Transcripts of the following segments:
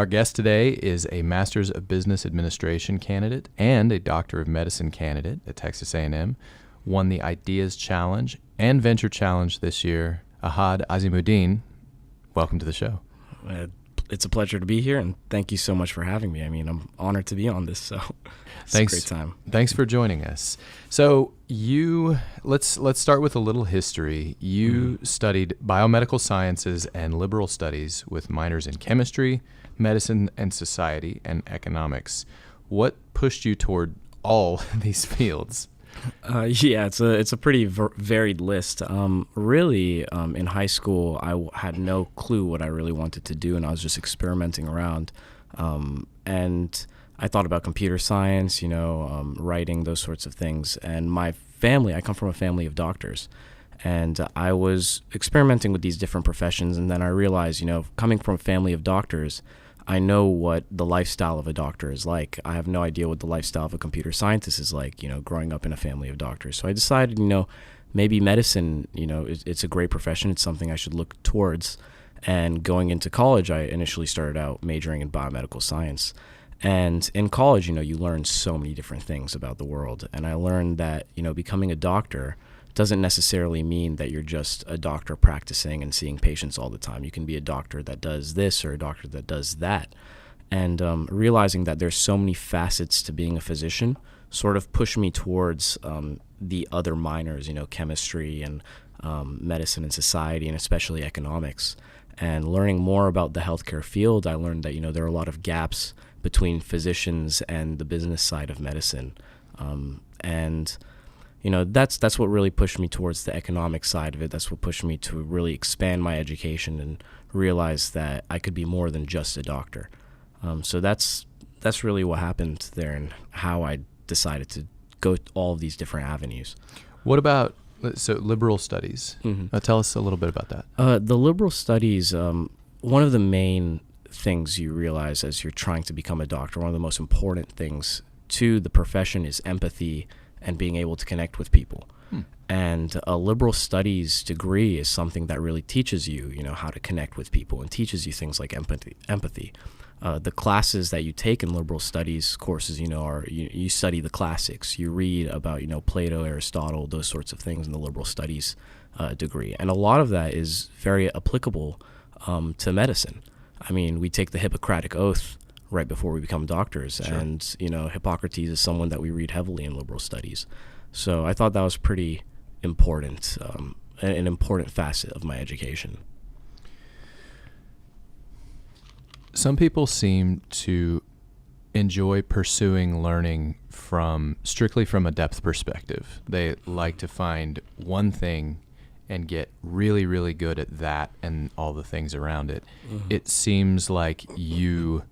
Our guest today is a Master's of Business Administration candidate and a Doctor of Medicine candidate at Texas A&M. Won the Ideas Challenge and Venture Challenge this year. Azimuddin, welcome to the show. It's a pleasure to be here, and thank you so much for having me. I mean, I'm honored to be on this, so it's a great time. Thanks for joining us. So let's start with a little history. You studied biomedical sciences and liberal studies with minors in chemistry, medicine and society, and economics. What pushed you toward all these fields? It's a pretty varied list. Really, in high school, I had no clue what I really wanted to do, and I was just experimenting around. And I thought about computer science, writing, those sorts of things. And my family, I come from a family of doctors, and I was experimenting with these different professions. And then I realized, coming from a family of doctors, I know what the lifestyle of a doctor is like. I have no idea what the lifestyle of a computer scientist is like, growing up in a family of doctors. So I decided, maybe medicine, it's a great profession. It's something I should look towards. And going into college, I initially started out majoring in biomedical science. And in college, you learn so many different things about the world. And I learned that, becoming a doctor doesn't necessarily mean that you're just a doctor practicing and seeing patients all the time. You can be a doctor that does this or a doctor that does that. And realizing that there's so many facets to being a physician sort of pushed me towards the other minors, chemistry and medicine and society, and especially economics. And learning more about the healthcare field, I learned that, there are a lot of gaps between physicians and the business side of medicine. That's what really pushed me towards the economic side of it. That's what pushed me to really expand my education and realize that I could be more than just a doctor. So that's really what happened there and how I decided to go all of these different avenues. What about liberal studies? Tell us a little bit about that. The liberal studies, one of the main things you realize as you're trying to become a doctor, one of the most important things to the profession is empathy and being able to connect with people. And a liberal studies degree is something that really teaches you, how to connect with people and teaches you things like empathy. The classes that you take in liberal studies courses, are you study the classics. You read about, Plato, Aristotle, those sorts of things in the liberal studies degree. And a lot of that is very applicable to medicine. I mean, we take the Hippocratic Oath right before we become doctors. Sure. And, Hippocrates is someone that we read heavily in liberal studies. So I thought that was pretty important, an important facet of my education. Some people seem to enjoy pursuing learning strictly from a depth perspective. They like to find one thing and get really, really good at that and all the things around it. It seems like you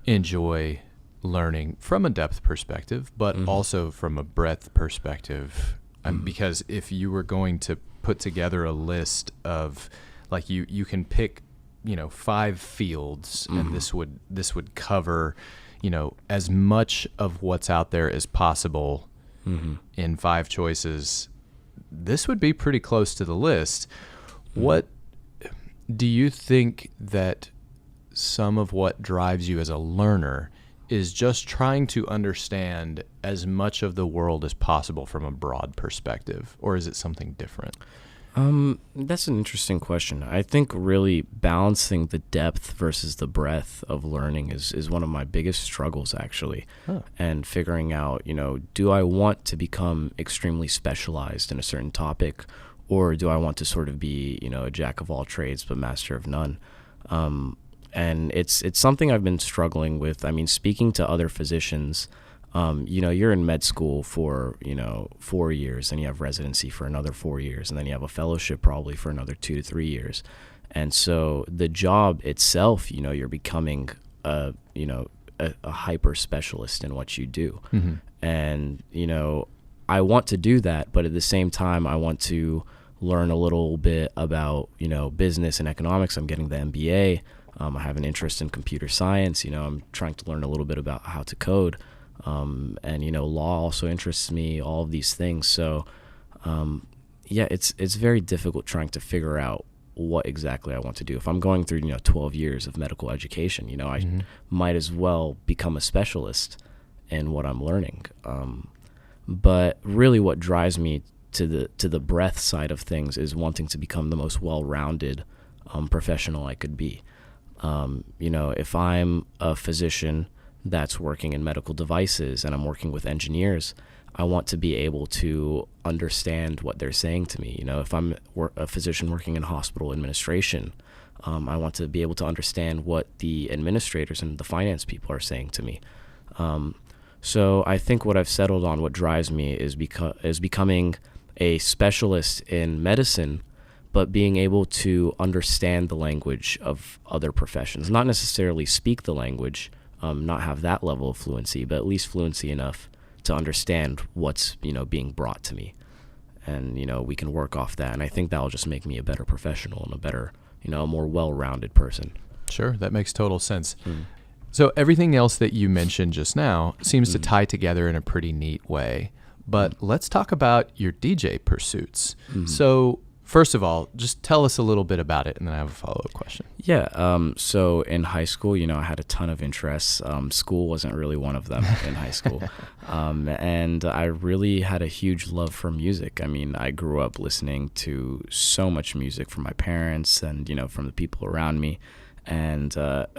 enjoy learning from a depth perspective, but also from a breadth perspective. Because if you were going to put together a list of, like, you can pick, 5 fields, and this would cover, as much of what's out there as possible in 5 choices. This would be pretty close to the list. What do you think that some of what drives you as a learner is just trying to understand as much of the world as possible from a broad perspective, or is it something different? That's an interesting question. I think really balancing the depth versus the breadth of learning is one of my biggest struggles, actually. And figuring out, do I want to become extremely specialized in a certain topic, or do I want to sort of be, a jack of all trades but master of none? And it's something I've been struggling with. I mean, speaking to other physicians, you're in med school for, 4 years, and you have residency for another 4 years, and then you have a fellowship probably for another 2 to 3 years. And so the job itself, you're becoming a hyper specialist in what you do. And, I want to do that, but at the same time, I want to learn a little bit about, business and economics. I'm getting the MBA. I have an interest in computer science. I'm trying to learn a little bit about how to code. And law also interests me, all of these things. So, it's very difficult trying to figure out what exactly I want to do. If I'm going through, 12 years of medical education, I might as well become a specialist in what I'm learning. But really what drives me to the breadth side of things is wanting to become the most well-rounded professional I could be. If I'm a physician that's working in medical devices and I'm working with engineers, I want to be able to understand what they're saying to me. If I'm a physician working in hospital administration, I want to be able to understand what the administrators and the finance people are saying to me. So I think what I've settled on, what drives me, is becoming a specialist in medicine, but being able to understand the language of other professions. Not necessarily speak the language, not have that level of fluency, but at least fluency enough to understand what's, being brought to me. And, we can work off that. And I think that'll just make me a better professional and a better, a more well-rounded person. Sure, that makes total sense. So everything else that you mentioned just now seems to tie together in a pretty neat way. But let's talk about your DJ pursuits. So first of all, just tell us a little bit about it, and then I have a follow-up question. Yeah. So in high school, I had a ton of interests. School wasn't really one of them in high school. And I really had a huge love for music. I mean, I grew up listening to so much music from my parents and, from the people around me. And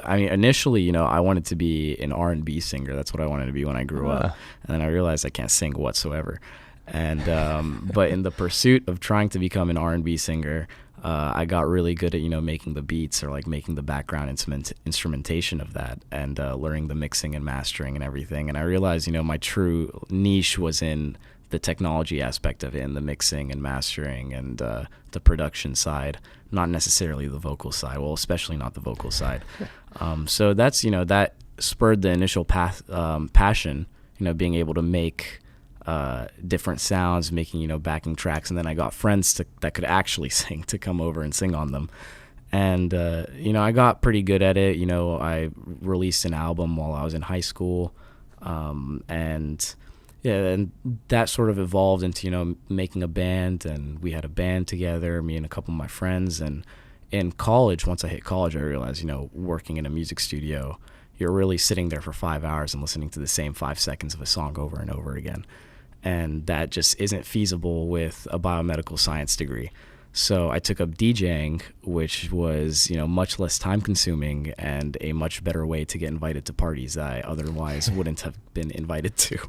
initially, I wanted to be an R&B singer. That's what I wanted to be when I grew up. And then I realized I can't sing whatsoever. And but in the pursuit of trying to become an R&B singer, I got really good at making the beats or like making the background instrumentation of that, and learning the mixing and mastering and everything. And I realized my true niche was in the technology aspect of it, and the mixing and mastering and the production side, not necessarily the vocal side. Well, especially not the vocal side. So that's that spurred the initial passion. Being able to make different sounds, making backing tracks, and then I got friends that could actually sing to come over and sing on them. And I got pretty good at it. I released an album while I was in high school, and that sort of evolved into making a band, and we had a band together, me and a couple of my friends. And in college, once I hit college, I realized working in a music studio, you're really sitting there for 5 hours and listening to the same 5 seconds of a song over and over again. And that just isn't feasible with a biomedical science degree. So I took up DJing, which was, much less time consuming and a much better way to get invited to parties that I otherwise wouldn't have been invited to.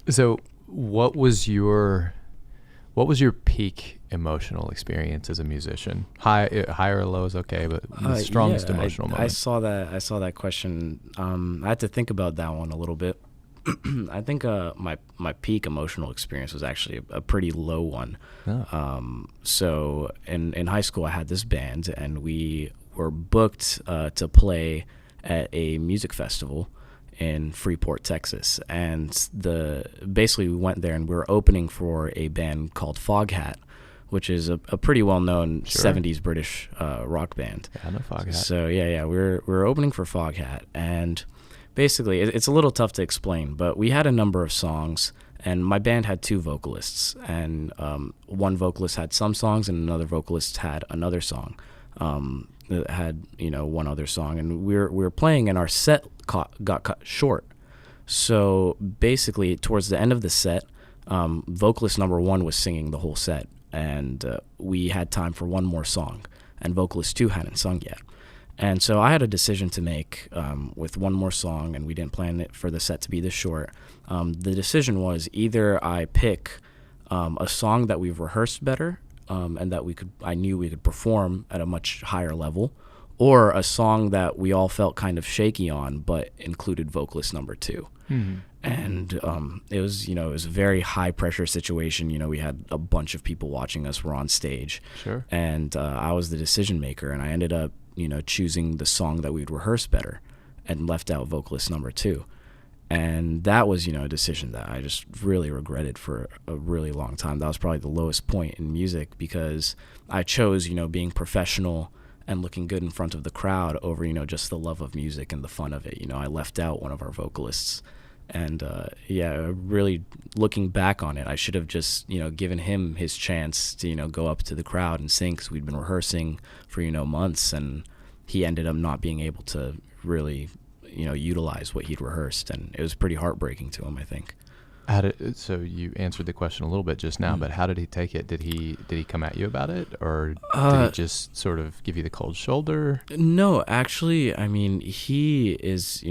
So what was your peak emotional experience as a musician? High or low is okay, but the strongest emotional moment. I saw that question. I had to think about that one a little bit. I think my peak emotional experience was actually a pretty low one. So in high school, I had this band, and we were booked to play at a music festival in Freeport, Texas. And basically we went there and we were opening for a band called Foghat, which is a pretty well-known 70s British rock band. Yeah, I know Foghat. So we were opening for Foghat, and basically, it's a little tough to explain, but we had a number of songs, and my band had 2 vocalists, and one vocalist had some songs, and another vocalist had another song that had one other song, and we were playing, and our set got cut short. So basically, towards the end of the set, vocalist number 1 was singing the whole set, and we had time for one more song, and vocalist 2 hadn't sung yet. And so I had a decision to make with one more song, and we didn't plan it for the set to be this short. The decision was either I pick a song that we've rehearsed better and that I knew we could perform at a much higher level, or a song that we all felt kind of shaky on but included vocalist number 2. Mm-hmm. And it was a very high pressure situation. We had a bunch of people watching us. We're on stage. Sure. And I was the decision maker, and I ended up choosing the song that we'd rehearse better and left out vocalist number 2. And that was, a decision that I just really regretted for a really long time. That was probably the lowest point in music, because I chose, being professional and looking good in front of the crowd over, just the love of music and the fun of it. I left out one of our vocalists, And really looking back on it, I should have just, given him his chance to, go up to the crowd and sing, because we'd been rehearsing for, months, and he ended up not being able to really, utilize what he'd rehearsed. And it was pretty heartbreaking to him, I think. So you answered the question a little bit just now, but how did he take it? Did he come at you about it, or did he just sort of give you the cold shoulder? No, actually, I mean, he is,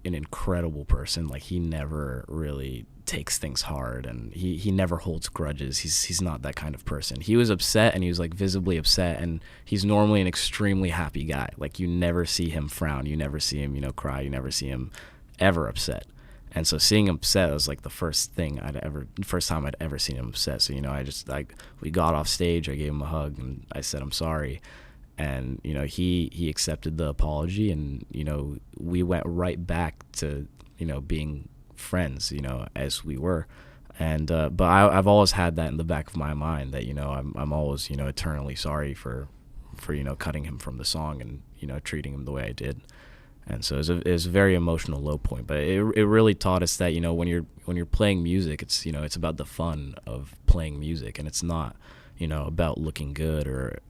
an incredible person. Like, he never really takes things hard, and he never holds grudges. He's not that kind of person. He was upset, and he was like visibly upset, and he's normally an extremely happy guy. Like, you never see him frown, you never see him, cry, you never see him ever upset. And so seeing him upset was like the first time I'd ever seen him upset. So, we got off stage, I gave him a hug, and I said, I'm sorry. And, he accepted the apology, and, we went right back to, being friends, as we were. And, but I've always had that in the back of my mind that, I'm always, eternally sorry for, cutting him from the song and, treating him the way I did. And so it was a very emotional low point, but it really taught us that, when you're playing music, it's, it's about the fun of playing music, and it's not, about looking good or,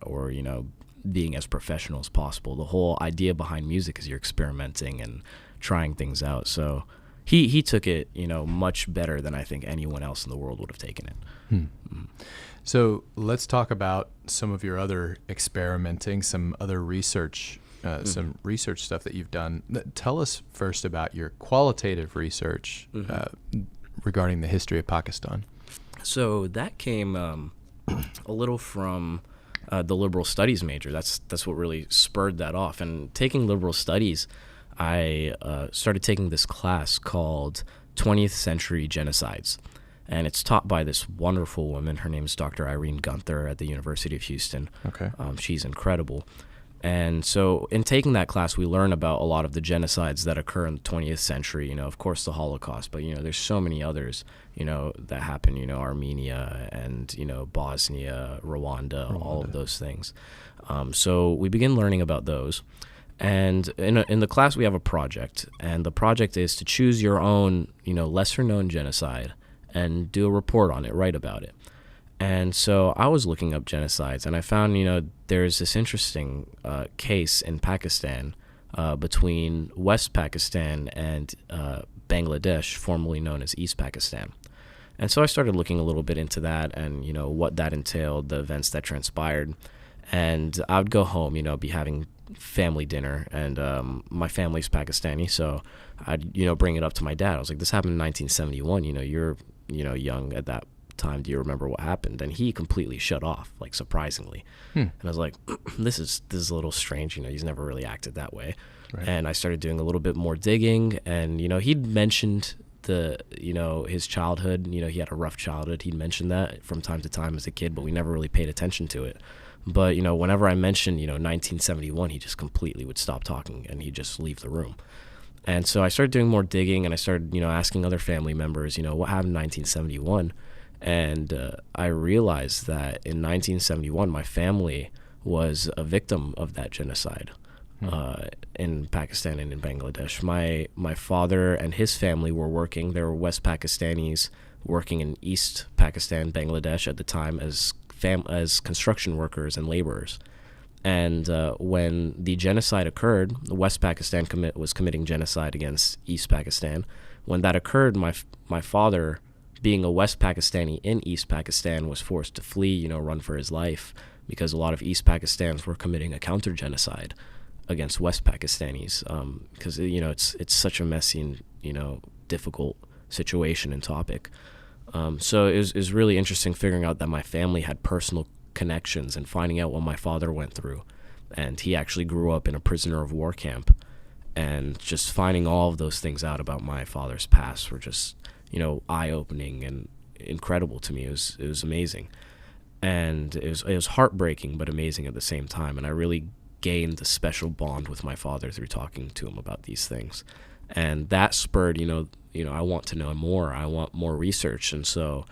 being as professional as possible. The whole idea behind music is you're experimenting and trying things out. So he took it, much better than I think anyone else in the world would have taken it. Mm-hmm. So let's talk about some of your other experimenting, some other research, some research stuff that you've done. Tell us first about your qualitative research regarding the history of Pakistan. So that came a little from the liberal studies major. That's what really spurred that off. And taking liberal studies, I started taking this class called 20th Century Genocides. And it's taught by this wonderful woman. Her name is Dr. Irene Gunther at the University of Houston. Okay. She's incredible. And so in taking that class, we learn about a lot of the genocides that occur in the 20th century, of course, the Holocaust, but, there's so many others, that happen, Armenia and, Bosnia, Rwanda, all of those things. So we begin learning about those. And in the class, we have a project, and the project is to choose your own, lesser known genocide and do a report on it, write about it. And so I was looking up genocides, and I found, there's this interesting case in Pakistan between West Pakistan and Bangladesh, formerly known as East Pakistan. And so I started looking a little bit into that and, what that entailed, the events that transpired. And I would go home, be having family dinner, and my family's Pakistani, so I'd, bring it up to my dad. I was like, this happened in 1971, you're, young at that time, do you remember what happened? And he completely shut off, like, surprisingly. And I was like, this is a little strange, he's never really acted that way. Right. And I started doing a little bit more digging, and he'd mentioned his childhood, he had a rough childhood. He'd mentioned that from time to time as a kid, but we never really paid attention to it. But whenever I mentioned 1971, he just completely would stop talking, and he'd just leave the room. And so I started doing more digging, and I started asking other family members, what happened in 1971. And I realized that in 1971, my family was a victim of that genocide in Pakistan and in Bangladesh. My father and his family were working. They were West Pakistanis working in East Pakistan, Bangladesh at the time as construction workers and laborers. And when the genocide occurred, West Pakistan was committing genocide against East Pakistan. When that occurred, my father, being a West Pakistani in East Pakistan, was forced to flee, run for his life, because a lot of East Pakistanis were committing a counter-genocide against West Pakistanis, because, it's such a messy and, difficult situation and topic. So it was really interesting figuring out that my family had personal connections and finding out what my father went through. And he actually grew up in a prisoner of war camp. And just finding all of those things out about my father's past were just, eye-opening and incredible to me. It was amazing. And it was heartbreaking but amazing at the same time. And I really gained a special bond with my father through talking to him about these things. And that spurred, I want to know more. I want more research. And so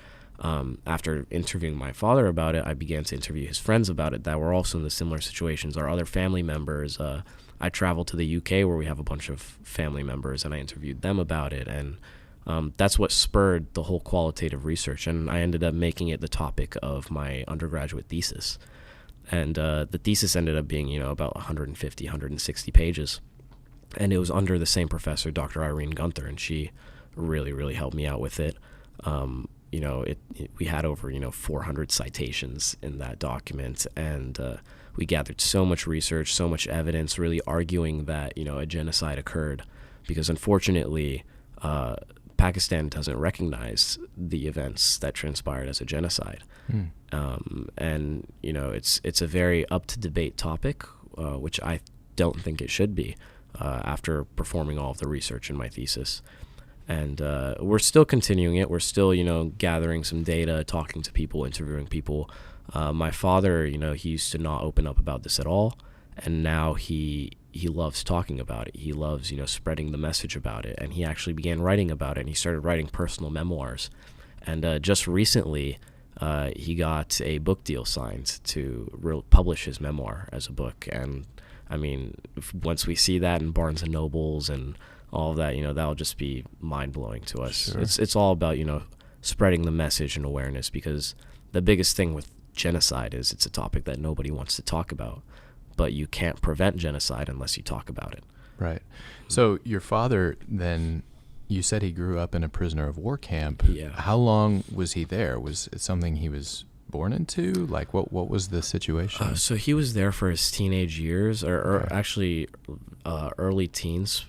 after interviewing my father about it, I began to interview his friends about it that were also in the similar situations, our other family members. I traveled to the UK where we have a bunch of family members, and I interviewed them about it. And That's what spurred the whole qualitative research, and I ended up making it the topic of my undergraduate thesis. And the thesis ended up being, about 150, 160 pages. And it was under the same professor, Dr. Irene Gunther, and she really, really helped me out with it. We had over 400 citations in that document, and we gathered so much research, so much evidence, really arguing that a genocide occurred, because unfortunately Pakistan doesn't recognize the events that transpired as a genocide. And it's a very up to debate topic, which I don't think it should be, after performing all of the research in my thesis. And we're still continuing it. We're still, gathering some data, talking to people, interviewing people. My father, he used to not open up about this at all, and now he loves talking about it. He loves, spreading the message about it, and he actually began writing about it, and he started writing personal memoirs. And just recently, he got a book deal signed to publish his memoir as a book. And I mean, once we see that in Barnes and Nobles and all of that, that'll just be mind-blowing to us. Sure. It's all about, spreading the message and awareness, because the biggest thing with genocide is it's a topic that nobody wants to talk about, but you can't prevent genocide unless you talk about it. Right. So your father then, you said he grew up in a prisoner of war camp. Yeah. How long was he there? Was it something he was born into? Like, what was the situation? So he was there for his teenage years, or actually early teens,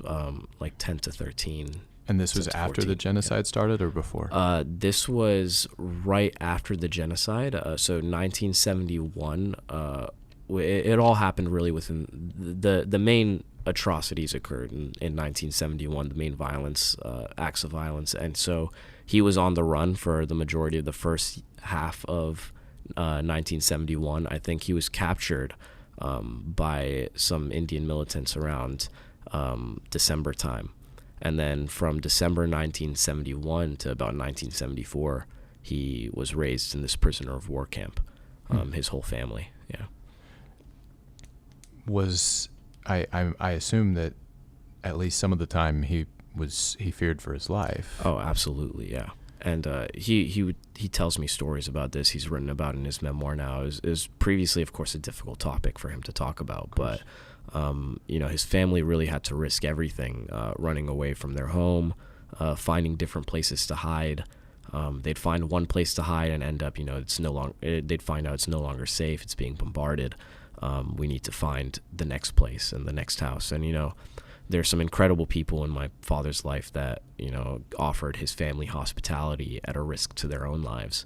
like 10 to 13. And this was after 14, the genocide started, or before? This was right after the genocide. So 1971, it all happened really within the main atrocities occurred in 1971, the main violence, acts of violence. And so he was on the run for the majority of the first half of 1971. I think he was captured by some Indian militants around December time. And then from December 1971 to about 1974, he was raised in this prisoner of war camp, his whole family. Yeah. I assume that at least some of the time he feared for his life. Oh, absolutely, yeah. And he tells me stories about this. He's written about it in his memoir now. It was previously, of course, a difficult topic for him to talk about, but his family really had to risk everything, running away from their home, finding different places to hide. They'd find one place to hide and end up, they'd find out it's no longer safe. It's being bombarded. We need to find the next place and the next house. And, there's some incredible people in my father's life that, offered his family hospitality at a risk to their own lives.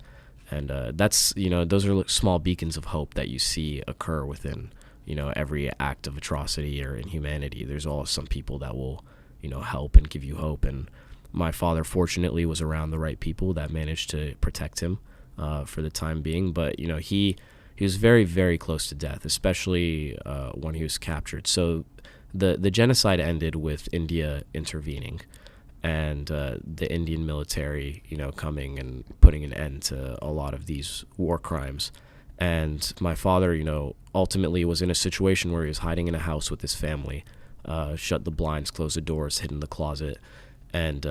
And that's, those are small beacons of hope that you see occur within, every act of atrocity or inhumanity. There's always some people that will, help and give you hope. And my father, fortunately, was around the right people that managed to protect him for the time being. But, he was very, very close to death, especially when he was captured. So the genocide ended with India intervening and the Indian military, coming and putting an end to a lot of these war crimes. And my father, ultimately was in a situation where he was hiding in a house with his family, shut the blinds, closed the doors, hid in the closet. And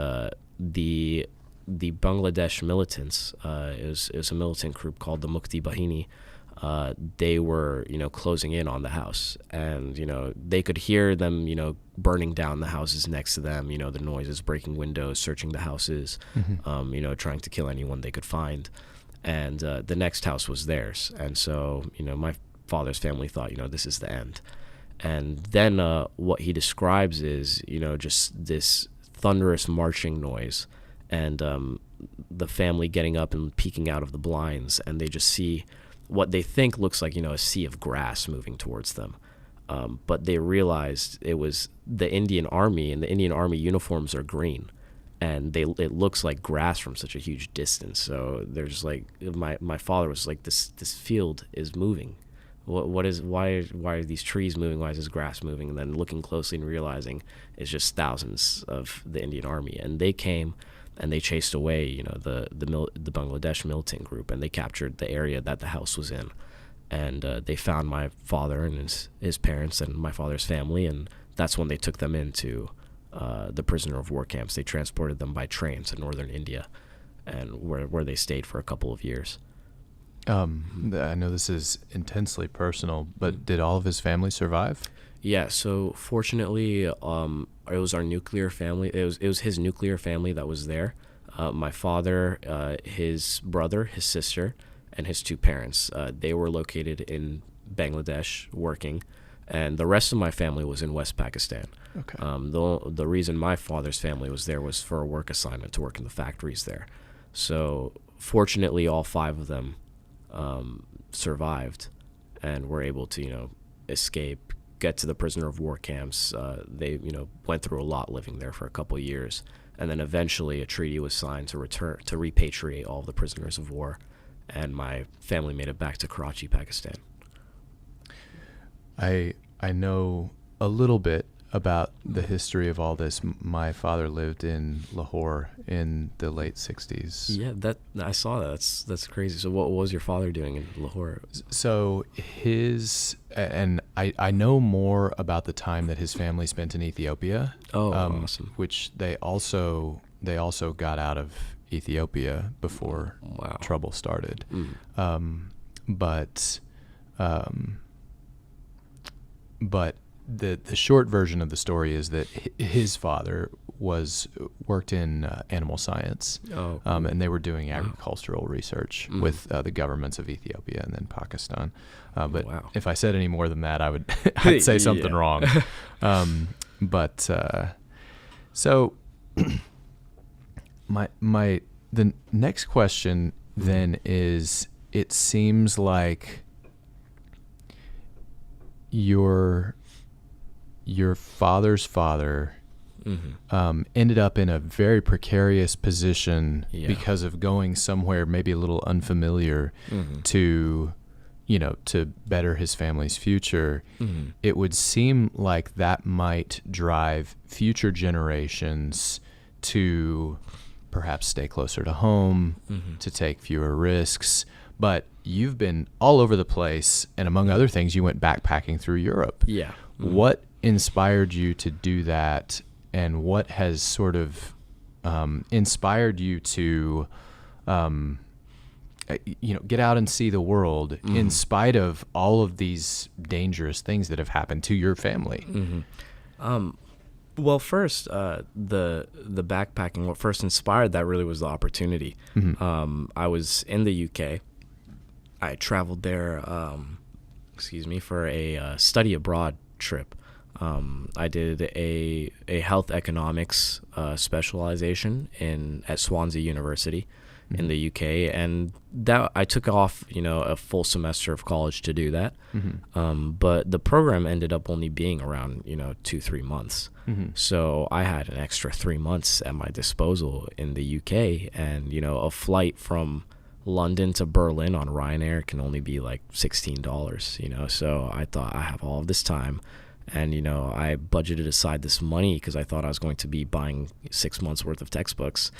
the Bangladesh militants, is a militant group called the Mukti Bahini. They were, closing in on the house, and, they could hear them, burning down the houses next to them, the noises, breaking windows, searching the houses, trying to kill anyone they could find. And the next house was theirs. And so, my father's family thought, this is the end. And then what he describes is, just this thunderous marching noise, and the family getting up and peeking out of the blinds, and they just see what they think looks like, a sea of grass moving towards them. But they realized it was the Indian Army, and the Indian Army uniforms are green, and it looks like grass from such a huge distance. So there's like, my father was like, this field is moving. Why are these trees moving? Why is this grass moving? And then looking closely and realizing it's just thousands of the Indian Army, and they came and they chased away, the Bangladesh militant group, and they captured the area that the house was in. And they found my father and his parents and my father's family, and that's when they took them into the prisoner of war camps. They transported them by train to northern India, and where they stayed for a couple of years. I know this is intensely personal, but did all of his family survive? Yeah, so fortunately, it was our nuclear family. It was his nuclear family that was there. My father, his brother, his sister, and his two parents. They were located in Bangladesh working, and the rest of my family was in West Pakistan. Okay. The reason my father's family was there was for a work assignment to work in the factories there. So fortunately, all five of them survived and were able to, escape, get to the prisoner of war camps. They, went through a lot living there for a couple of years. And then eventually a treaty was signed to repatriate all of the prisoners of war. And my family made it back to Karachi, Pakistan. I know a little bit about the history of all this. My father lived in Lahore in the late 60s. Yeah, I saw that. That's crazy. So what was your father doing in Lahore? So I know more about the time that his family spent in Ethiopia. Oh, awesome. Which they also got out of Ethiopia before trouble started. But the short version of the story is that his father worked in animal science, and they were doing agricultural research with the governments of Ethiopia and then Pakistan. But if I said any more than that, I'd say something wrong. So the next question then is: it seems like your father's father ended up in a very precarious position because of going somewhere maybe a little unfamiliar to better his family's future. It would seem like that might drive future generations to perhaps stay closer to home, to take fewer risks. But you've been all over the place, and among other things, you went backpacking through Europe. Yeah. What inspired you to do that, and what has sort of inspired you to get out and see the world in spite of all of these dangerous things that have happened to your family? Well, first, the backpacking, what first inspired that really was the opportunity. I was in the UK. I traveled there, for a study abroad trip. I did a health economics specialization at Swansea University in the UK, and that I took off, a full semester of college to do that. But the program ended up only being around, 2-3 months. So I had an extra 3 months at my disposal in the UK, and a flight from London to Berlin on Ryanair can only be like $16, so I thought, I have all of this time, and I budgeted aside this money because I thought I was going to be buying 6 months worth of textbooks,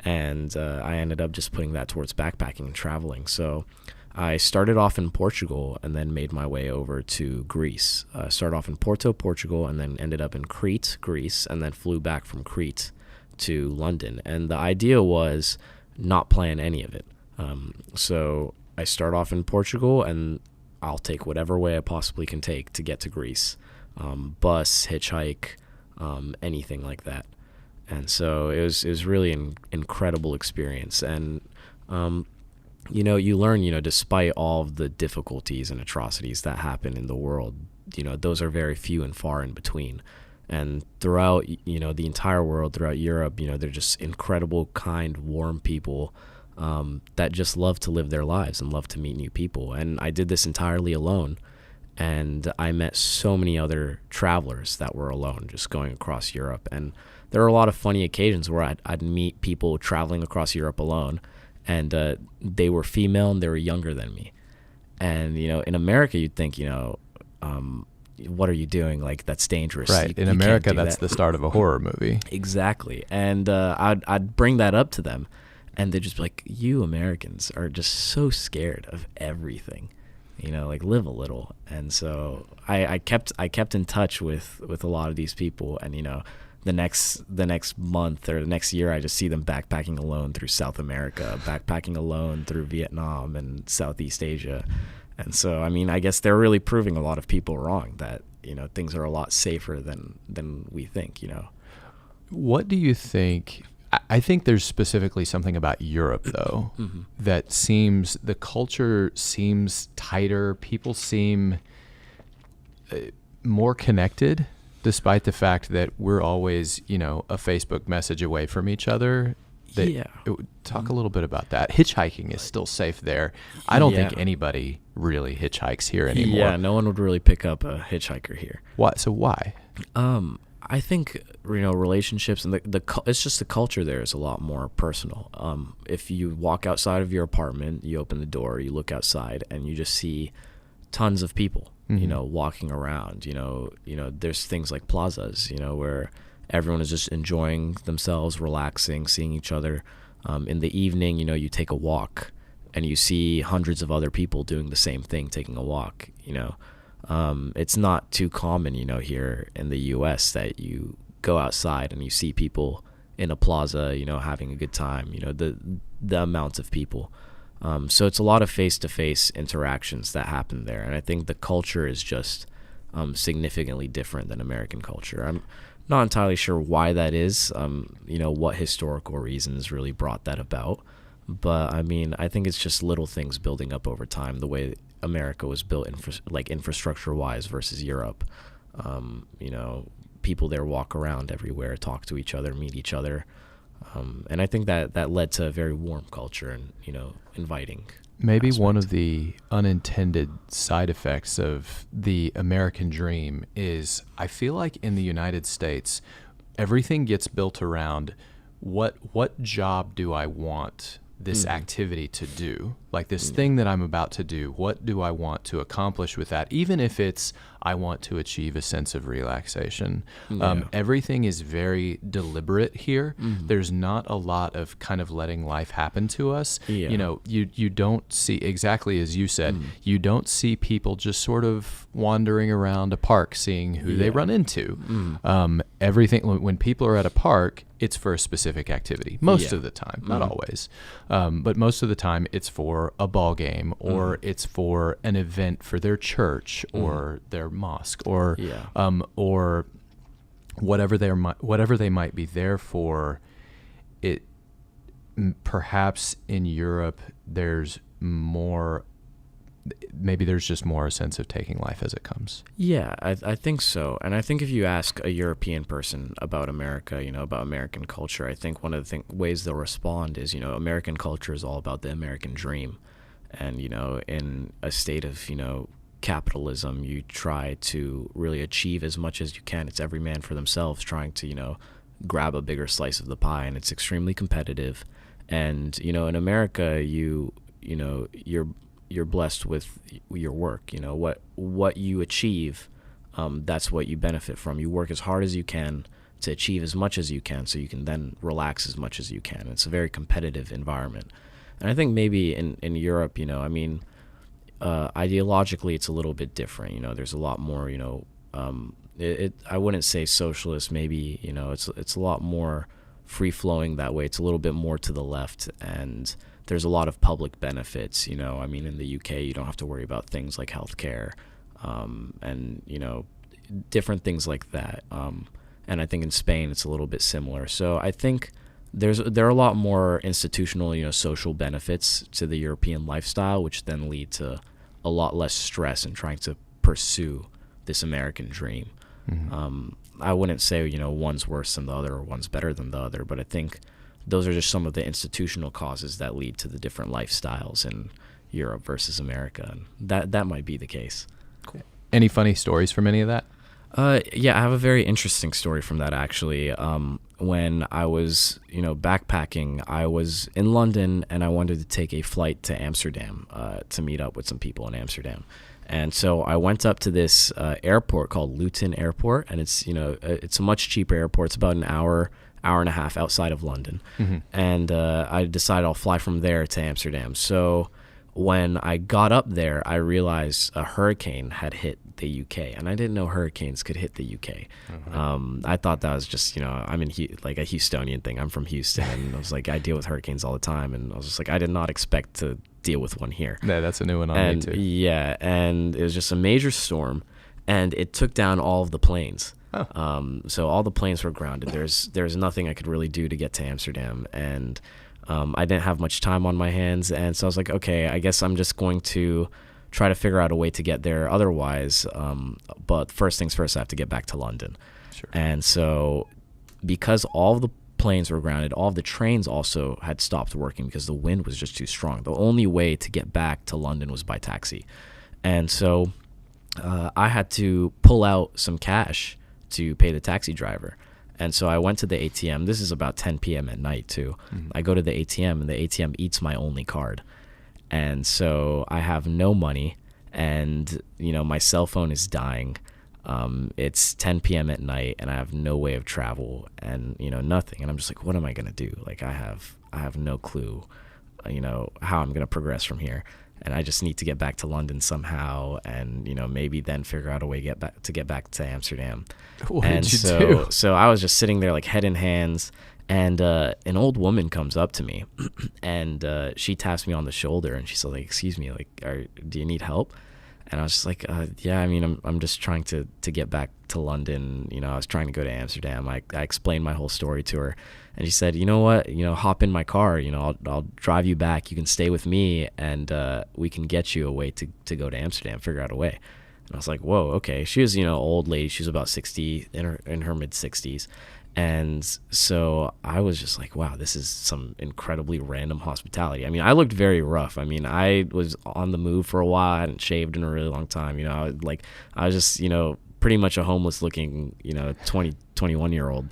and I ended up just putting that towards backpacking and traveling. So I started off in Portugal and then made my way over to Greece. Started off in Porto, Portugal, and then ended up in Crete, Greece, and then flew back from Crete to London. And the idea was not plan any of it. So I start off in Portugal, and I'll take whatever way I possibly can take to get to Greece. Bus, hitchhike, anything like that. And so it was really an incredible experience. And, you learn, despite all of the difficulties and atrocities that happen in the world, those are very few and far in between. And throughout, the entire world, throughout Europe, they're just incredible, kind, warm people that just love to live their lives and love to meet new people. And I did this entirely alone. And I met so many other travelers that were alone, just going across Europe. And there were a lot of funny occasions where I'd meet people traveling across Europe alone, and they were female and they were younger than me. And, in America, you'd think, what are you doing? Like, that's dangerous. Right. In America, that's the start of a horror movie. Exactly. And I'd bring that up to them, and they'd just be like, you Americans are just so scared of everything. Live a little. And so I kept in touch with a lot of these people, and the next month or the next year, I just see them backpacking alone through South America, backpacking alone through Vietnam and Southeast Asia. And so, I mean, I guess they're really proving a lot of people wrong that, things are a lot safer than we think, What do you think? I think there's specifically something about Europe, though, that the culture seems tighter. People seem more connected, despite the fact that we're always, a Facebook message away from each other. Talk a little bit about that. Hitchhiking is still safe there. I don't think anybody really hitchhikes here anymore. Yeah, no one would really pick up a hitchhiker here. What? So why? I think relationships and it's just the culture there is a lot more personal. If you walk outside of your apartment, you open the door, you look outside, and you just see tons of people, walking around. There's things like plazas, where everyone is just enjoying themselves, relaxing, seeing each other. In the evening, you take a walk, and you see hundreds of other people doing the same thing, taking a walk. It's not too common, here in the U.S. that you go outside and you see people in a plaza, having a good time, the amount of people. So it's a lot of face-to-face interactions that happen there. And I think the culture is just significantly different than American culture. I'm not entirely sure why that is, what historical reasons really brought that about. But, I mean, I think it's just little things building up over time, the way America was built infrastructure-wise versus Europe. People there walk around everywhere, talk to each other, meet each other. And I think that led to a very warm culture and, inviting. Maybe aspect. One of the unintended side effects of the American dream is I feel like in the United States, everything gets built around what job do I want this activity to do, like this thing that I'm about to do. What do I want to accomplish with that? Even if it's, I want to achieve a sense of relaxation. Everything is very deliberate here. There's not a lot of kind of letting life happen to us. You don't see, exactly as you said, you don't see people just sort of wandering around a park, seeing who they run into. Everything, when people are at a park, it's for a specific activity most of the time, not always. But most of the time it's for a ball game or it's for an event for their church or their mosque or whatever they might be there for. It perhaps in Europe there's more. Maybe there's just more a sense of taking life as it comes. Yeah, I think so. And I think if you ask a European person about America, about American culture, I think one of the ways they'll respond is, American culture is all about the American dream. And, in a state of, capitalism, you try to really achieve as much as you can. It's every man for themselves trying to, grab a bigger slice of the pie. And it's extremely competitive. And, in America, you're blessed with your work. What you achieve, that's what you benefit from. You work as hard as you can to achieve as much as you can so you can then relax as much as you can. It's a very competitive environment. And I think maybe in Europe, ideologically it's a little bit different. There's a lot more, I wouldn't say socialist, maybe, it's a lot more free-flowing that way. It's a little bit more to the left, and there's a lot of public benefits. In the UK, you don't have to worry about things like healthcare, and different things like that. And I think in Spain it's a little bit similar. So I think there are a lot more institutional, social benefits to the European lifestyle, which then lead to a lot less stress in trying to pursue this American dream. I wouldn't say one's worse than the other or one's better than the other, but I think those are just some of the institutional causes that lead to the different lifestyles in Europe versus America. And that might be the case. Cool. Any funny stories from any of that? Yeah, I have a very interesting story from that, actually. When I was, backpacking, I was in London and I wanted to take a flight to Amsterdam to meet up with some people in Amsterdam. And so I went up to this airport called Luton Airport, and it's a much cheaper airport. It's about an hour and a half outside of London. And I decided I'll fly from there to Amsterdam. So when I got up there, I realized a hurricane had hit the UK, and I didn't know hurricanes could hit the UK. I thought that was just, I'm like a Houstonian thing. I'm from Houston, and I was like, I deal with hurricanes all the time, and I was just like, I did not expect to deal with one here. Yeah, that's a new one on me too. Yeah, and it was just a major storm, and it took down all of the planes. So all the planes were grounded. There's nothing I could really do to get to Amsterdam, and I didn't have much time on my hands, and so I was like, okay, I guess I'm just going to try to figure out a way to get there otherwise. But first things first, I have to get back to London. Sure. And so because all of the planes were grounded, all of the trains also had stopped working because the wind was just too strong. The only way to get back to London was by taxi. And so I had to pull out some cash to pay the taxi driver. And so I went to the ATM. This is about 10 p.m. at night, too. Mm-hmm. I go to the ATM, and the ATM eats my only card. And so I have no money, and, my cell phone is dying. It's 10 p.m. at night, and I have no way of travel and, nothing. And I'm just like, what am I going to do? Like, I have no clue, how I'm going to progress from here. And I just need to get back to London somehow, and maybe then figure out a way to get back to Amsterdam. What did you do? So I was just sitting there like head in hands, and an old woman comes up to me, and she taps me on the shoulder, and she's like, "Excuse me, like, do you need help?" And I was just like, "Yeah, I mean, I'm just trying to get back to London. I was trying to go to Amsterdam." I explained my whole story to her. And she said, "You know what? Hop in my car. I'll drive you back. You can stay with me, and we can get you a way to go to Amsterdam. Figure out a way." And I was like, "Whoa, okay." She was, old lady. She was about 60, in her mid 60s, and so I was just like, "Wow, this is some incredibly random hospitality." I mean, I looked very rough. I mean, I was on the move for a while. I hadn't shaved in a really long time. I was just, pretty much a homeless looking, 21-year-old.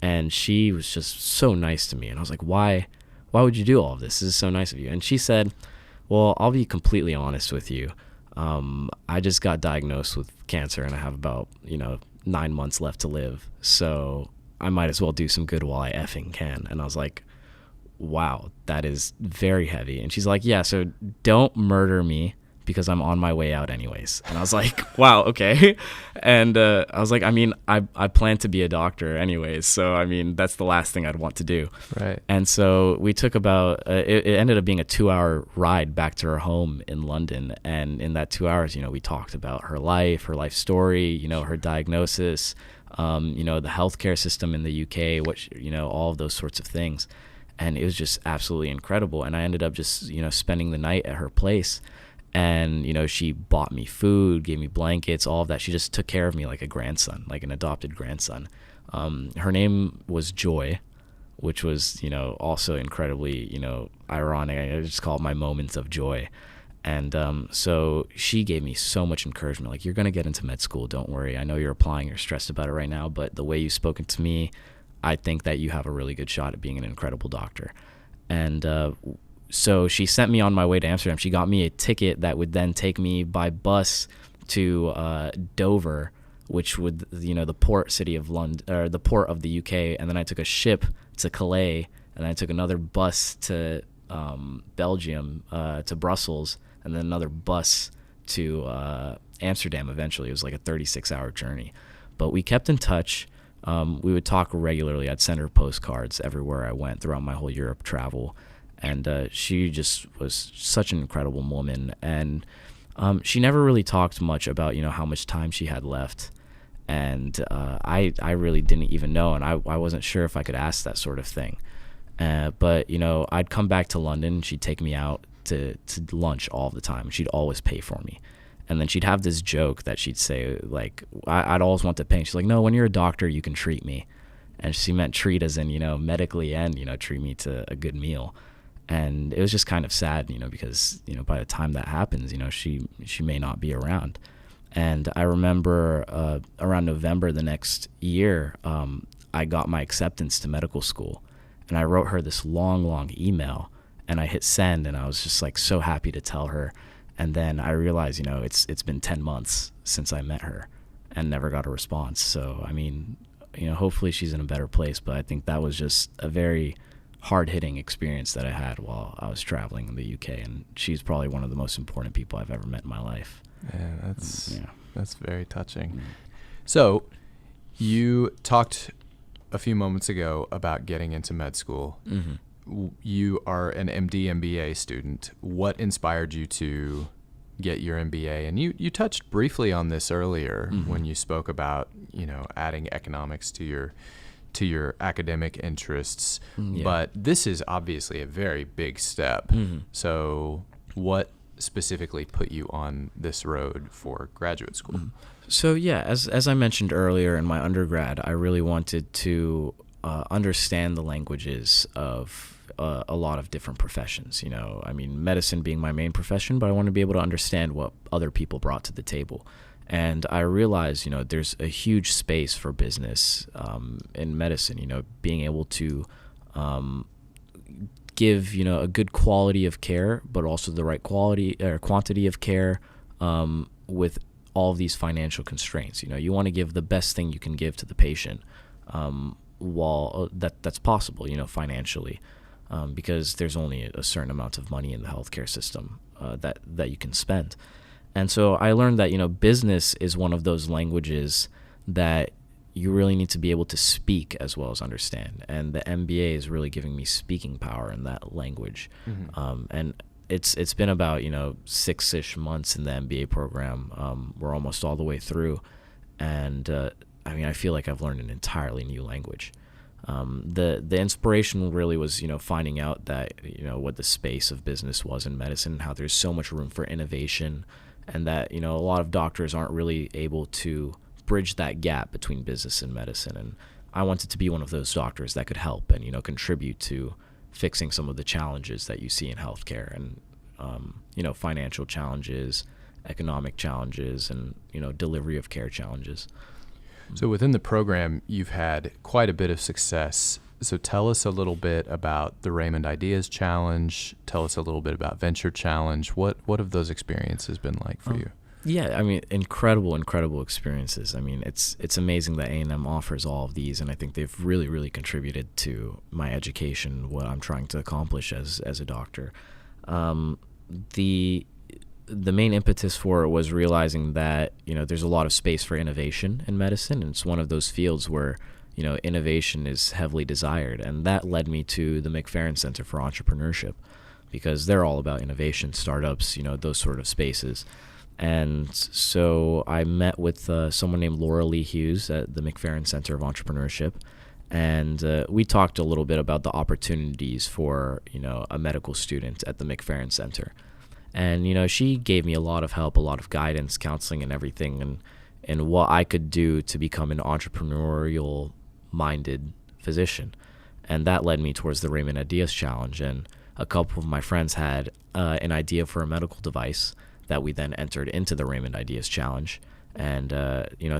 And she was just so nice to me. And I was like, why would you do all of this? This is so nice of you. And she said, well, I'll be completely honest with you. I just got diagnosed with cancer, and I have about, 9 months left to live. So I might as well do some good while I effing can. And I was like, wow, that is very heavy. And she's like, yeah, so don't murder me, because I'm on my way out anyways. And I was like, wow, okay. And I was like, I mean, I plan to be a doctor anyways. So, I mean, that's the last thing I'd want to do. Right. And so we took about, it ended up being a 2-hour ride back to her home in London. And in that 2 hours, we talked about her life story, her diagnosis, the healthcare system in the UK, all of those sorts of things. And it was just absolutely incredible. And I ended up just, spending the night at her place. And, she bought me food, gave me blankets, all of that. She just took care of me like a grandson, like an adopted grandson. Her name was Joy, which was, also incredibly, ironic. I just call it my moments of joy. And so she gave me so much encouragement. Like, you're going to get into med school. Don't worry. I know you're applying. You're stressed about it right now. But the way you've spoken to me, I think that you have a really good shot at being an incredible doctor. And so she sent me on my way to Amsterdam. She got me a ticket that would then take me by bus to Dover, which would, the port city of London, or the port of the UK. And then I took a ship to Calais, and then I took another bus to Belgium, to Brussels, and then another bus to Amsterdam eventually. It was like a 36-hour journey. But we kept in touch. We would talk regularly. I'd send her postcards everywhere I went throughout my whole Europe travel. And she just was such an incredible woman. And she never really talked much about, how much time she had left. And I really didn't even know. And I wasn't sure if I could ask that sort of thing. But, I'd come back to London, and she'd take me out to lunch all the time. She'd always pay for me. And then she'd have this joke that she'd say, like, I'd always want to pay. She's like, no, when you're a doctor, you can treat me. And she meant treat as in, medically, and, treat me to a good meal. And it was just kind of sad, because, by the time that happens, she may not be around. And I remember around November the next year, I got my acceptance to medical school. And I wrote her this long email, and I hit send, and I was just like so happy to tell her. And then I realized, it's been 10 months since I met her and never got a response. So, I mean, hopefully she's in a better place. But I think that was just a very hard-hitting experience that I had while I was traveling in the UK, and she's probably one of the most important people I've ever met in my life. Yeah, that's very touching. So you talked a few moments ago about getting into med school. You are an MD MBA student. What inspired you to get your MBA? And you touched briefly on this earlier when you spoke about, adding economics to your academic interests. But this is obviously a very big step. So what specifically put you on this road for graduate school? So as I mentioned earlier, in my undergrad, I really wanted to understand the languages of a lot of different professions. Medicine being my main profession, but I want to be able to understand what other people brought to the table. And I realized, there's a huge space for business in medicine, being able to give, a good quality of care, but also the right quality or quantity of care with all of these financial constraints. You want to give the best thing you can give to the patient while that's possible, financially, because there's only a certain amount of money in the healthcare system that you can spend. And so I learned that, business is one of those languages that you really need to be able to speak as well as understand. And the MBA is really giving me speaking power in that language. And it's been about, 6-ish months in the MBA program. We're almost all the way through. And I feel like I've learned an entirely new language. The inspiration really was, finding out that, what the space of business was in medicine, and how there's so much room for innovation, and that, a lot of doctors aren't really able to bridge that gap between business and medicine. And I wanted to be one of those doctors that could help and, contribute to fixing some of the challenges that you see in healthcare, and, financial challenges, economic challenges, and, delivery of care challenges. So within the program, you've had quite a bit of success. So tell us a little bit about the Raymond Ideas Challenge. Tell us a little bit about Venture Challenge. What have those experiences been like for you? Yeah, incredible experiences. It's amazing that A&M offers all of these, and I think they've really, really contributed to my education, what I'm trying to accomplish as a doctor. The main impetus for it was realizing that, there's a lot of space for innovation in medicine, and it's one of those fields where, innovation is heavily desired. And that led me to the McFerrin Center for Entrepreneurship, because they're all about innovation, startups, those sort of spaces. And so I met with someone named Laura Lee Hughes at the McFerrin Center of Entrepreneurship, and we talked a little bit about the opportunities for, a medical student at the McFerrin Center. And, she gave me a lot of help, a lot of guidance, counseling, and everything, and what I could do to become an entrepreneurial-minded physician. And that led me towards the Raymond Ideas Challenge. And a couple of my friends had an idea for a medical device that we then entered into the Raymond Ideas Challenge. And,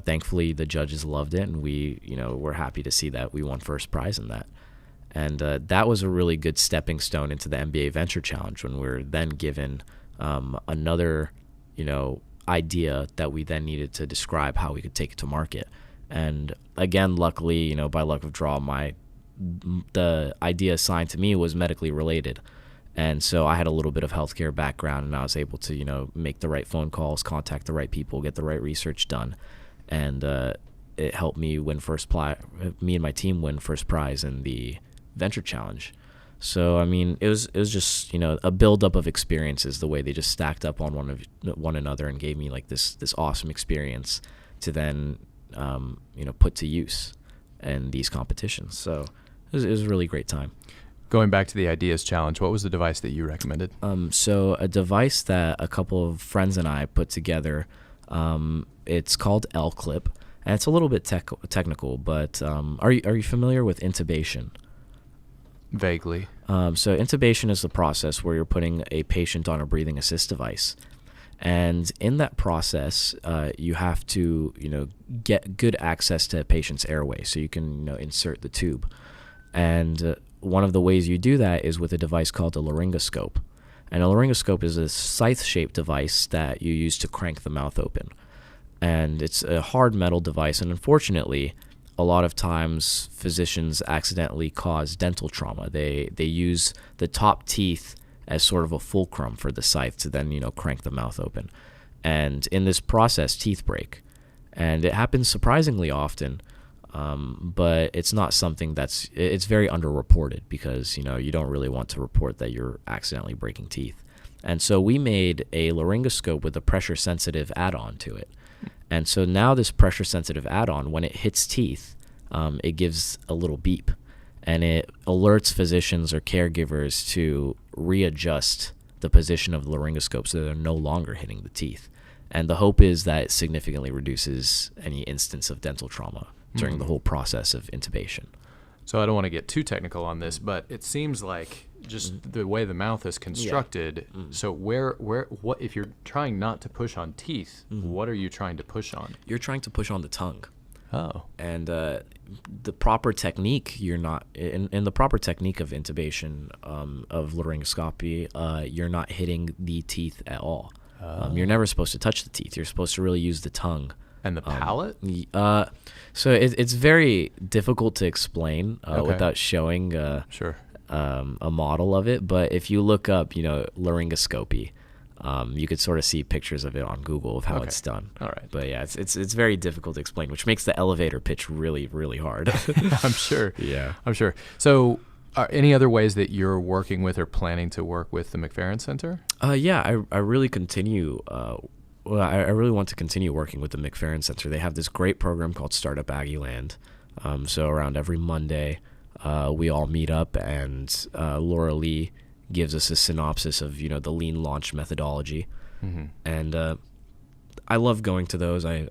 thankfully the judges loved it, and we, were happy to see that we won first prize in that. And that was a really good stepping stone into the MBA Venture Challenge, when we were then given another, idea that we then needed to describe how we could take it to market. And again, luckily, by luck of draw, the idea assigned to me was medically related. And so I had a little bit of healthcare background, and I was able to, make the right phone calls, contact the right people, get the right research done. And it helped me win me and my team win first prize in the Venture Challenge. So, it was just, a buildup of experiences, the way they just stacked up on one another and gave me like this awesome experience to then, put to use in these competitions. So it was a really great time. Going back to the Ideas Challenge, what was the device that you recommended? So a device that a couple of friends and I put together, it's called L-Clip, and it's a little bit technical, but are you familiar with intubation? Vaguely. So intubation is the process where you're putting a patient on a breathing assist device. And in that process, you have to, get good access to a patient's airway so you can, insert the tube. And one of the ways you do that is with a device called a laryngoscope. And a laryngoscope is a scythe-shaped device that you use to crank the mouth open. And it's a hard metal device, and unfortunately, a lot of times physicians accidentally cause dental trauma. They use the top teeth as sort of a fulcrum for the scythe to then, crank the mouth open. And in this process, teeth break. And it happens surprisingly often, but it's not something it's very underreported because, you don't really want to report that you're accidentally breaking teeth. And so we made a laryngoscope with a pressure-sensitive add-on to it. And so now this pressure-sensitive add-on, when it hits teeth, it gives a little beep. And it alerts physicians or caregivers to readjust the position of the laryngoscope so they're no longer hitting the teeth. And the hope is that it significantly reduces any instance of dental trauma during the whole process of intubation. So I don't want to get too technical on this, but it seems like just the way the mouth is constructed. Yeah. So what if you're trying not to push on teeth, what are you trying to push on? You're trying to push on the tongue. Oh. And the proper technique, you're not in the proper technique of intubation of laryngoscopy, you're not hitting the teeth at all. You're never supposed to touch the teeth. You're supposed to really use the tongue. And the palate? So it's very difficult to explain without showing a model of it. But if you look up, laryngoscopy, you could sort of see pictures of it on Google of how it's done. All right. But yeah, it's very difficult to explain, which makes the elevator pitch really, really hard. I'm sure. Yeah. I'm sure. So are any other ways that you're working with or planning to work with the McFerrin Center? Yeah, I really continue. I really want to continue working with the McFerrin Center. They have this great program called Startup Aggie Land. So around every Monday, we all meet up, and Laura Lee gives us a synopsis of the lean launch methodology. And I love going to those. I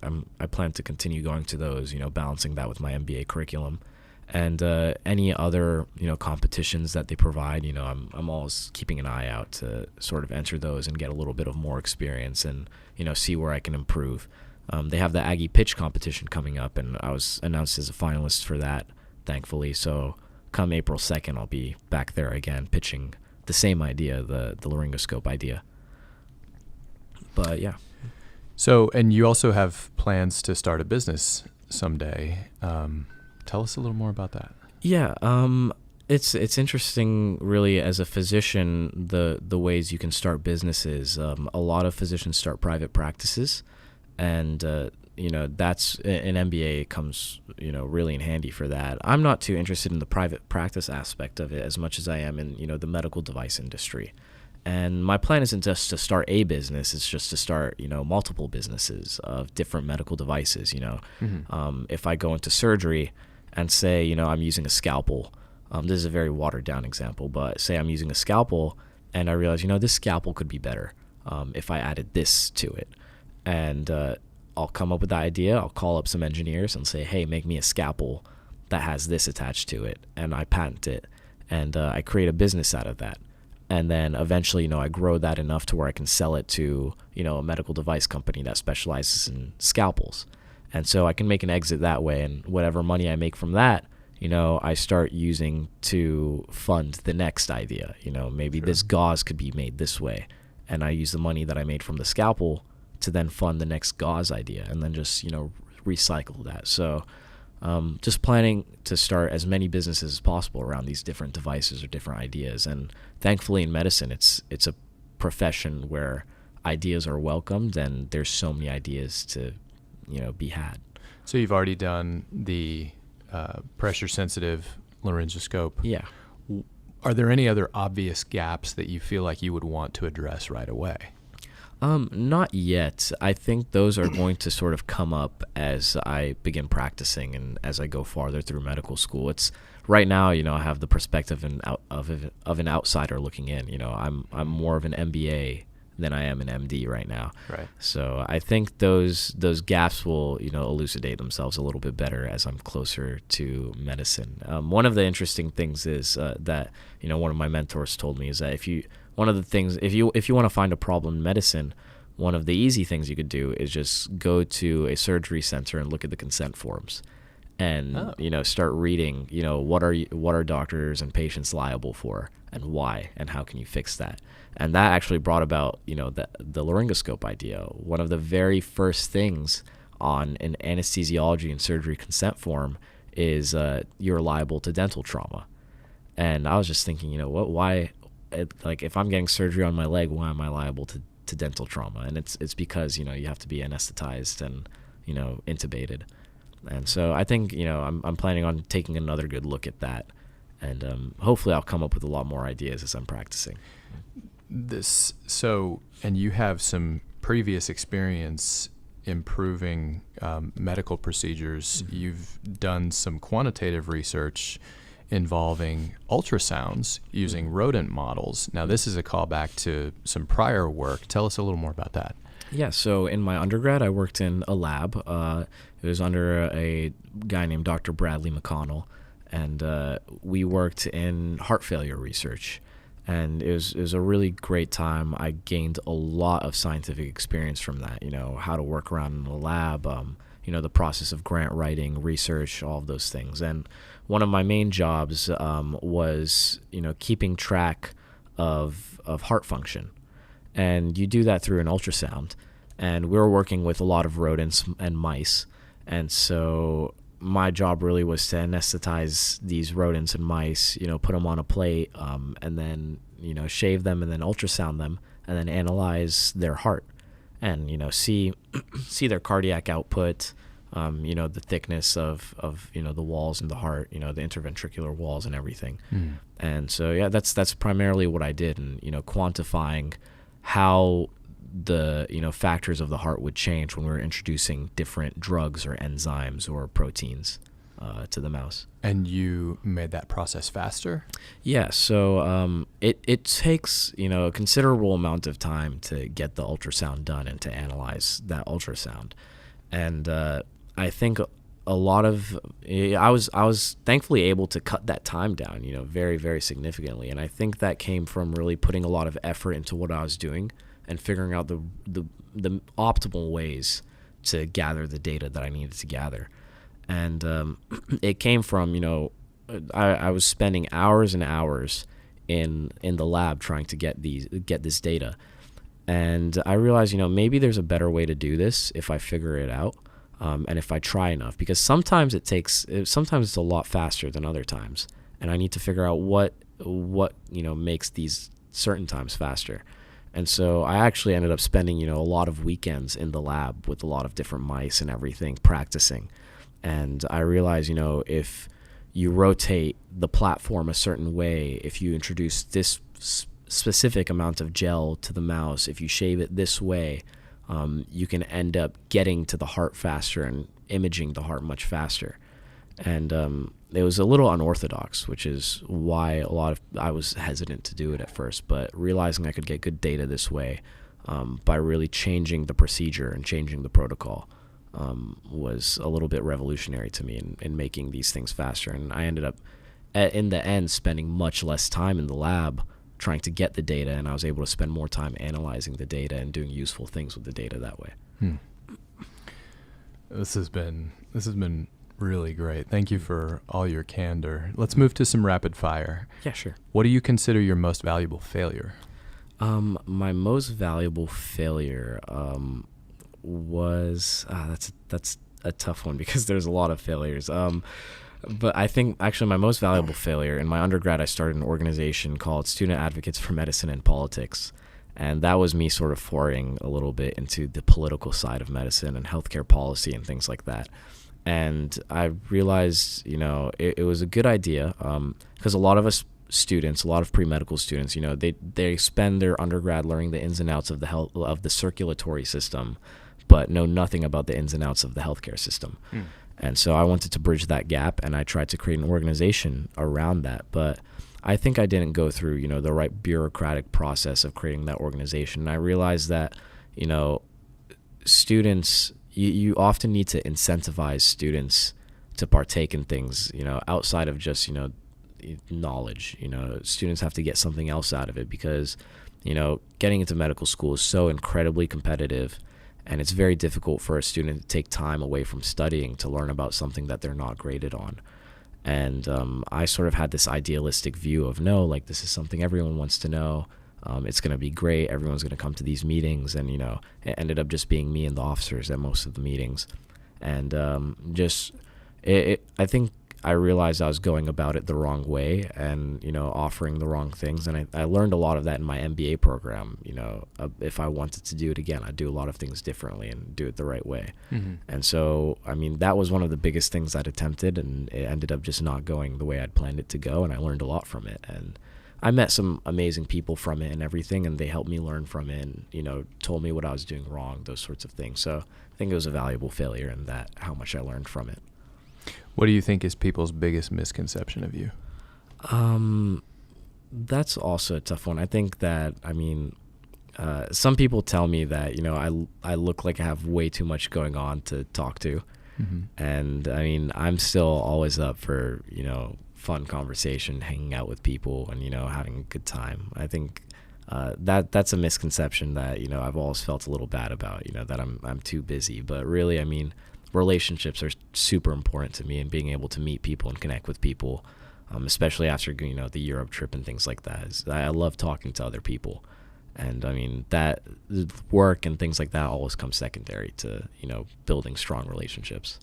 plan to continue going to those. Balancing that with my MBA curriculum. And any other competitions that they provide, I'm always keeping an eye out to sort of enter those and get a little bit of more experience and see where I can improve. They have the Aggie Pitch competition coming up, and I was announced as a finalist for that, thankfully. So come April 2nd, I'll be back there again pitching the same idea, the laryngoscope idea. But yeah. So, and you also have plans to start a business someday. Tell us a little more about that. Yeah, it's interesting, really, as a physician, the ways you can start businesses. A lot of physicians start private practices, and that's an MBA comes really in handy for that. I'm not too interested in the private practice aspect of it as much as I am in the medical device industry. And my plan isn't just to start a business; it's just to start multiple businesses of different medical devices. If I go into surgery and say, I'm using a scalpel. This is a very watered down example, but say I'm using a scalpel and I realize, this scalpel could be better if I added this to it. And I'll come up with that idea. I'll call up some engineers and say, hey, make me a scalpel that has this attached to it. And I patent it. And I create a business out of that. And then eventually, I grow that enough to where I can sell it to, a medical device company that specializes in scalpels. And so I can make an exit that way, and whatever money I make from that, I start using to fund the next idea. Maybe this gauze could be made this way, and I use the money that I made from the scalpel to then fund the next gauze idea, and then just, recycle that. So just planning to start as many businesses as possible around these different devices or different ideas. And thankfully in medicine, it's a profession where ideas are welcomed, and there's so many ideas to be had. So you've already done the pressure-sensitive laryngoscope. Yeah. Are there any other obvious gaps that you feel like you would want to address right away? Not yet. I think those are going to sort of come up as I begin practicing and as I go farther through medical school. It's right now, I have the perspective of an outsider looking in. I'm more of an MBA than I am an MD right now. Right. So I think those gaps will, elucidate themselves a little bit better as I'm closer to medicine. One of the interesting things is that, one of my mentors told me is that if you want to find a problem in medicine, one of the easy things you could do is just go to a surgery center and look at the consent forms. And start reading, what are doctors and patients liable for, and why, and how can you fix that? And that actually brought about, the laryngoscope idea. One of the very first things on an anesthesiology and surgery consent form is you're liable to dental trauma. And I was just thinking, why, like, if I'm getting surgery on my leg, why am I liable to dental trauma? And it's because, you have to be anesthetized and, intubated. And so I think, I'm planning on taking another good look at that. And hopefully I'll come up with a lot more ideas as I'm practicing. And you have some previous experience improving medical procedures. Mm-hmm. You've done some quantitative research involving ultrasounds using rodent models. Now, this is a callback to some prior work. Tell us a little more about that. Yeah, so in my undergrad, I worked in a lab. It was under a guy named Dr. Bradley McConnell, and we worked in heart failure research. And it was a really great time. I gained a lot of scientific experience from that, how to work around in the lab, the process of grant writing, research, all of those things. And one of my main jobs was, keeping track of heart function. And you do that through an ultrasound. And we were working with a lot of rodents and mice. And so my job really was to anesthetize these rodents and mice, put them on a plate, and then, shave them and then ultrasound them and then analyze their heart and, see their cardiac output, the thickness of the walls in the heart, the interventricular walls and everything. Mm. And so, yeah, that's primarily what I did, and, quantifying how the factors of the heart would change when we were introducing different drugs or enzymes or proteins to the mouse. And you made that process faster? Yeah, so it takes a considerable amount of time to get the ultrasound done and to analyze that ultrasound. And I think a lot of I was thankfully able to cut that time down, very, very significantly. And I think that came from really putting a lot of effort into what I was doing and figuring out the optimal ways to gather the data that I needed to gather. And it came from, I was spending hours and hours in the lab trying to get this data. And I realized, maybe there's a better way to do this if I figure it out, and if I try enough. Because sometimes it's a lot faster than other times. And I need to figure out what makes these certain times faster. And so I actually ended up spending, a lot of weekends in the lab with a lot of different mice and everything, practicing. And I realized, if you rotate the platform a certain way, if you introduce this specific amount of gel to the mouse, if you shave it this way, you can end up getting to the heart faster and imaging the heart much faster. And it was a little unorthodox, which is why I was hesitant to do it at first. But realizing I could get good data this way by really changing the procedure and changing the protocol was a little bit revolutionary to me in making these things faster. And I ended up, in the end, spending much less time in the lab trying to get the data, and I was able to spend more time analyzing the data and doing useful things with the data that way. This has been really great. Thank you for all your candor. Let's move to some rapid fire. Yeah, sure. What do you consider your most valuable failure? My most valuable failure was that's a tough one because there's a lot of failures. But I think actually my most valuable failure, in my undergrad I started an organization called Student Advocates for Medicine and Politics. And that was me sort of foraying a little bit into the political side of medicine and healthcare policy and things like that. And I realized, it was a good idea because a lot of us students, a lot of pre-medical students, they spend their undergrad learning the ins and outs of the circulatory system, but know nothing about the ins and outs of the healthcare system. And so I wanted to bridge that gap, and I tried to create an organization around that. But I think I didn't go through, the right bureaucratic process of creating that organization. And I realized that, students, you often need to incentivize students to partake in things, outside of just, knowledge. Students have to get something else out of it because, getting into medical school is so incredibly competitive. And it's very difficult for a student to take time away from studying to learn about something that they're not graded on. And I sort of had this idealistic view of, this is something everyone wants to know. It's going to be great. Everyone's going to come to these meetings. And, it ended up just being me and the officers at most of the meetings. And I think I realized I was going about it the wrong way and, offering the wrong things. And I learned a lot of that in my MBA program. If I wanted to do it again, I'd do a lot of things differently and do it the right way. Mm-hmm. And so, that was one of the biggest things I'd attempted, and it ended up just not going the way I'd planned it to go. And I learned a lot from it. And I met some amazing people from it and everything, and they helped me learn from it and, told me what I was doing wrong, those sorts of things. So I think it was a valuable failure in that, how much I learned from it. What do you think is people's biggest misconception of you? That's also a tough one. I think that, some people tell me that, I look like I have way too much going on to talk to. Mm-hmm. And I'm still always up for, fun conversation, hanging out with people and, having a good time. I think that's a misconception that, I've always felt a little bad about, that I'm too busy. But really, relationships are super important to me, and being able to meet people and connect with people, especially after, the Europe trip and things like that. I love talking to other people. And that work and things like that always come secondary to, building strong relationships.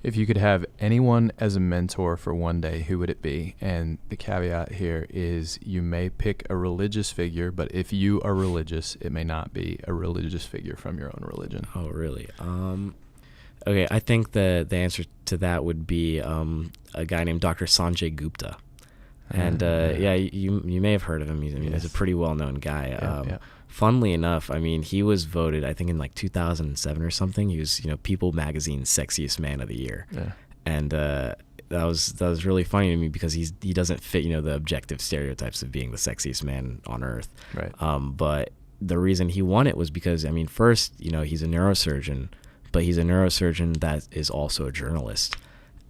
If you could have anyone as a mentor for one day, who would it be? And the caveat here is you may pick a religious figure, but if you are religious, it may not be a religious figure from your own religion. Oh, really? Okay, I think the answer to that would be a guy named Dr. Sanjay Gupta. And you may have heard of him. He's a pretty well-known guy. Funnily enough, he was voted, I think in like 2007 or something. He was, People Magazine's sexiest man of the year. Yeah. And that was really funny to me because he doesn't fit, the objective stereotypes of being the sexiest man on earth. Right. But the reason he won it was because, first, he's a neurosurgeon, but he's a neurosurgeon that is also a journalist.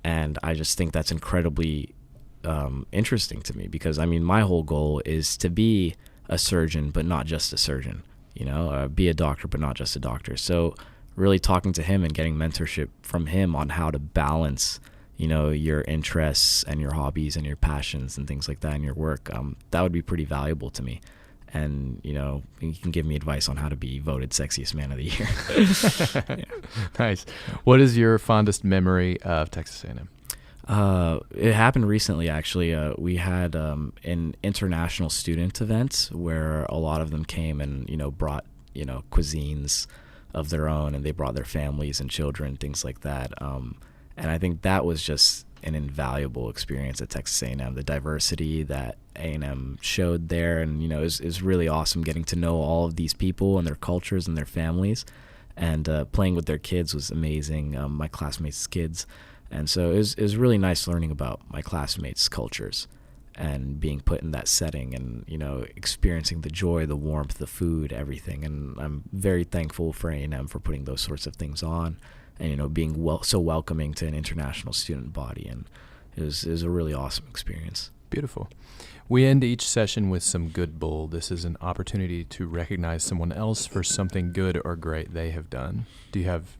And I just think that's incredibly interesting to me because, my whole goal is to be a surgeon, but not just a surgeon, be a doctor, but not just a doctor. So really talking to him and getting mentorship from him on how to balance, your interests and your hobbies and your passions and things like that in your work, that would be pretty valuable to me. And, you can give me advice on how to be voted sexiest man of the year. Yeah. Nice. What is your fondest memory of Texas A&M? It happened recently, actually. We had an international student event where a lot of them came and, brought, cuisines of their own, and they brought their families and children, things like that. And I think that was just an invaluable experience at Texas A&M. The diversity that A&M showed there, and, is really awesome getting to know all of these people and their cultures and their families. And playing with their kids was amazing, my classmates' kids. And so it was really nice learning about my classmates' cultures and being put in that setting and, experiencing the joy, the warmth, the food, everything. And I'm very thankful for A&M for putting those sorts of things on and, being so welcoming to an international student body. And it was a really awesome experience. Beautiful. We end each session with some good bull. This is an opportunity to recognize someone else for something good or great they have done. Do you have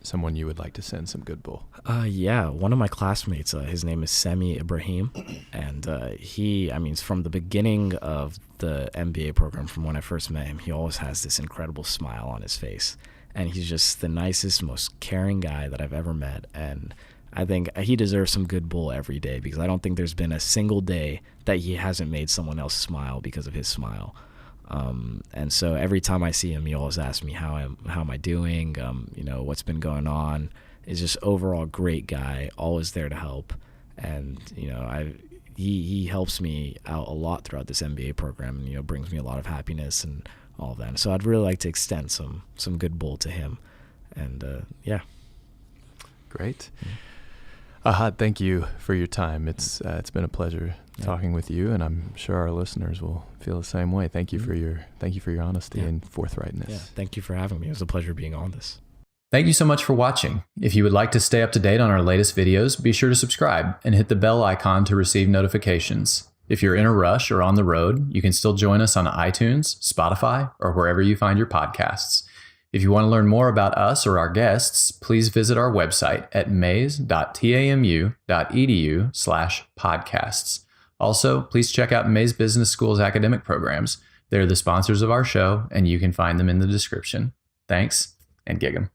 someone you would like to send some good bull? Yeah, one of my classmates, his name is Semi Ibrahim, and he, from the beginning of the MBA program, from when I first met him, he always has this incredible smile on his face, and he's just the nicest, most caring guy that I've ever met, and I think he deserves some good bull every day because I don't think there's been a single day that he hasn't made someone else smile because of his smile. And so every time I see him, he always asks me how am I doing, what's been going on. He's just overall great guy, always there to help. And, he helps me out a lot throughout this MBA program and, brings me a lot of happiness and all of that. And so I'd really like to extend some good bull to him. And, yeah. Great. Ahad, thank you for your time. It's been a pleasure talking with you, and I'm sure our listeners will feel the same way. Thank you for your honesty and forthrightness. Yeah, thank you for having me. It was a pleasure being on this. Thank you so much for watching. If you would like to stay up to date on our latest videos, be sure to subscribe and hit the bell icon to receive notifications. If you're in a rush or on the road, you can still join us on iTunes, Spotify, or wherever you find your podcasts. If you want to learn more about us or our guests, please visit our website at mays.tamu.edu/podcasts. Also, please check out Mays Business School's academic programs. They're the sponsors of our show, and you can find them in the description. Thanks, and gig 'em.